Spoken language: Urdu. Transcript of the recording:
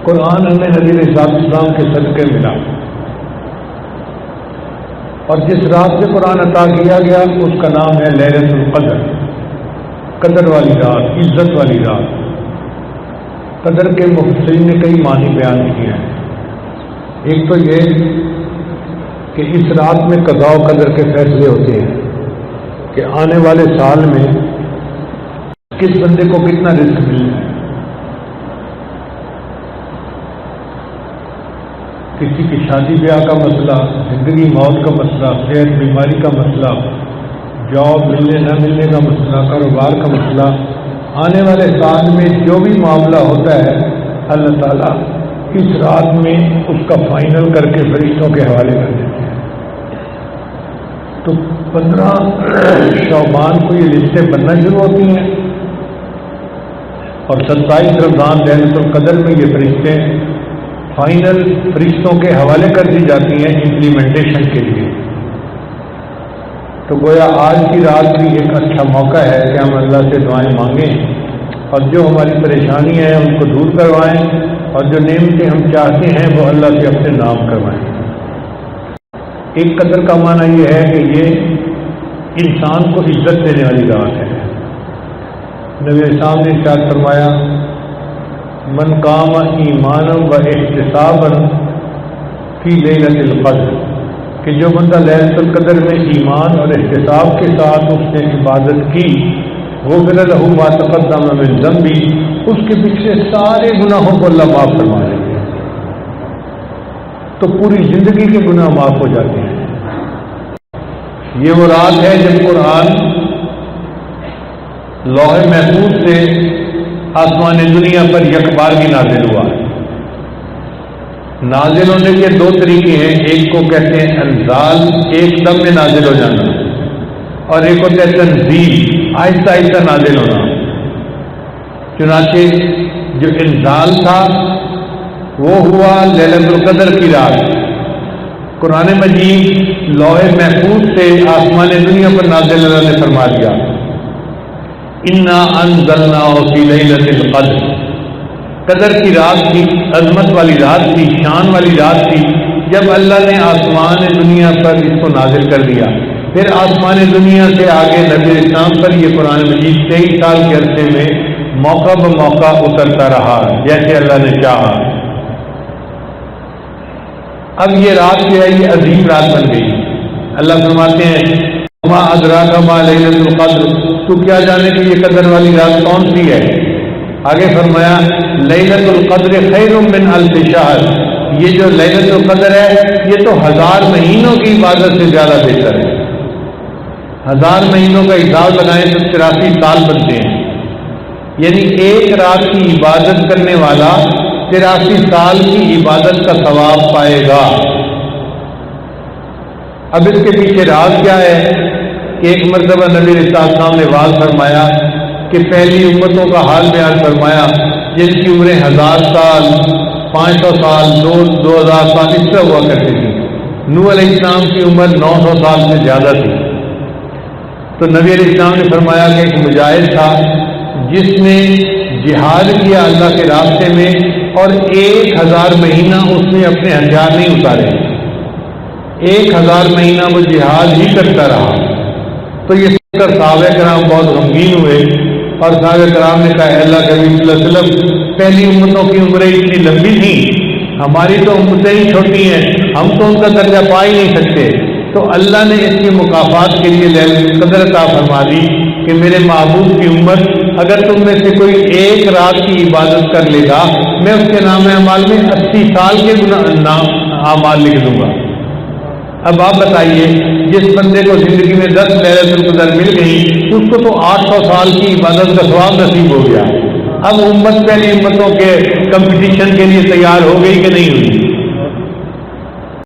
قرآن ہمیں نبی علیہ السلام کے صدقے ملا، اور جس رات سے قرآن عطا کیا گیا اس کا نام ہے لیلۃ القدر، قدر والی رات، عزت والی رات۔ قدر کے مفسرین نے کئی معنی بیان کیے ہیں۔ ایک تو یہ کہ اس رات میں قضاء و قدر کے فیصلے ہوتے ہیں کہ آنے والے سال میں کس بندے کو کتنا رزق ملنا ہے، کسی کی شادی بیاہ کا مسئلہ، زندگی موت کا مسئلہ، صحت بیماری کا مسئلہ، جاب ملنے نہ ملنے کا مسئلہ، کاروبار کا مسئلہ، آنے والے سال میں جو بھی معاملہ ہوتا ہے اللہ تعالیٰ اس رات میں اس کا فائنل کر کے فرشتوں کے حوالے کر دیتے ہیں۔ تو 15 شعبان کو یہ لسٹیں بننا شروع ہوتی ہیں، اور 27 رمضان لیلۃ القدر میں یہ فرشتے فائنل فرشتوں کے حوالے کر دی جاتی ہیں امپلیمنٹیشن کے لیے۔ تو گویا آج کی رات بھی ایک اچھا موقع ہے کہ ہم اللہ سے دعائیں مانگیں اور جو ہماری پریشانی ہے ان کو دور کروائیں، اور جو نعمتیں ہم چاہتے ہیں وہ اللہ سے اپنے نام کروائیں۔ ایک قدر کا معنی یہ ہے کہ یہ انسان کو عزت دینے والی رات ہے۔ نبی اسلام نے ارشاد فرمایا من قام ایمانا و احتسابا فی لیلۃ القدر، کہ جو بندہ لیلۃ القدر میں ایمان اور احتساب کے ساتھ اس نے عبادت کی، غفر لہ ما تقدم من ذنبہ، اس کے پچھلے سارے گناہوں کو اللہ معاف فرما دیں گے، تو پوری زندگی کے گناہ معاف ہو جاتے ہیں۔ یہ وہ رات ہے جب قرآن لوح محفوظ سے آسمان دنیا پر یکبارگی نازل ہوا ہے۔ نازل ہونے کے دو طریقے ہیں، ایک کو کہتے ہیں انزال، ایک دم میں نازل ہو جانا، اور ایک ہوتا ہے تنزیل، آہستہ آہستہ نازل ہونا۔ چنانچہ جو انزال تھا وہ ہوا لیلۃ القدر کی رات۔ قرآن مجید لوح محفوظ سے آسمان دنیا پر نازل اللہ نے فرما دیا انا انزلناہ فی لیلۃ القدر۔ قدر کی رات تھی، عظمت والی رات تھی، شان والی رات تھی، جب اللہ نے آسمان دنیا پر اس کو نازل کر دیا۔ پھر آسمان دنیا سے آگے نبی اسلام پر یہ قرآن مجید 23 سال کے عرصے میں موقع بموقع اترتا رہا جیسے اللہ نے چاہا۔ اب یہ رات جو ہے یہ عظیم رات بن گئی۔ اللہ فرماتے ہیں ما ادراک ما لیلۃ القدر، تو کیا جانے کہ یہ قدر والی رات کون سی ہے؟ آگے فرمایا لیلۃ القدر خیر من الف شہر، یہ جو لیلۃ القدر ہے یہ تو 1000 مہینوں کی عبادت سے زیادہ بہتر ہے۔ 1000 مہینوں کا حساب لگائیں تو 83 سال بنتے ہیں، یعنی ایک رات کی عبادت کرنے والا 83 سال کی عبادت کا ثواب پائے گا۔ اب اس کے پیچھے راز کیا ہے کہ ایک مرتبہ نبی علیہ السلام نے واضح فرمایا کہ پہلی امتوں کا حال بیان فرمایا جن کی عمریں 1000 سال، 500 سال، 2000 سال اس طرح ہوا کرتی تھی۔ نوح علیہ السلام کی عمر 900 سال سے زیادہ تھی۔ تو نبی علیہ السلام نے فرمایا کہ ایک مجاہد تھا جس نے جہاد کیا اللہ کے راستے میں، اور 1000 مہینہ اس نے اپنے ہتھیار نہیں اتارے، 1000 مہینہ وہ جہاد ہی کرتا رہا۔ تو یہ سن کر صحابہ کرام بہت غمگین ہوئے، اور صحابہ کرام نے کہا اے اللہ کے نبی صلی اللہ علیہ وسلم پہلی امتوں کی عمریں اتنی لمبی تھیں، ہماری تو امتیں ہی چھوٹی ہیں، ہم تو ان کا درجہ پا ہی نہیں سکتے۔ تو اللہ نے اس کی مکافات کے لیے لیلۃ القدر عطا فرما دی کہ میرے محبوب کی امت اگر تم میں سے کوئی ایک رات کی عبادت کر لے گا، میں اس کے نام اعمال میں 80 سال کے اعمال لکھ دوں گا۔ اب آپ بتائیے جس بندے کو زندگی میں 10 لیلۃ القدر مل گئی اس کو تو 800 سال کی عبادت کا ثواب نصیب ہو گیا۔ اب امت پہلی امتوں کے کمپٹیشن کے لیے تیار ہو گئی کہ نہیں ہوئی؟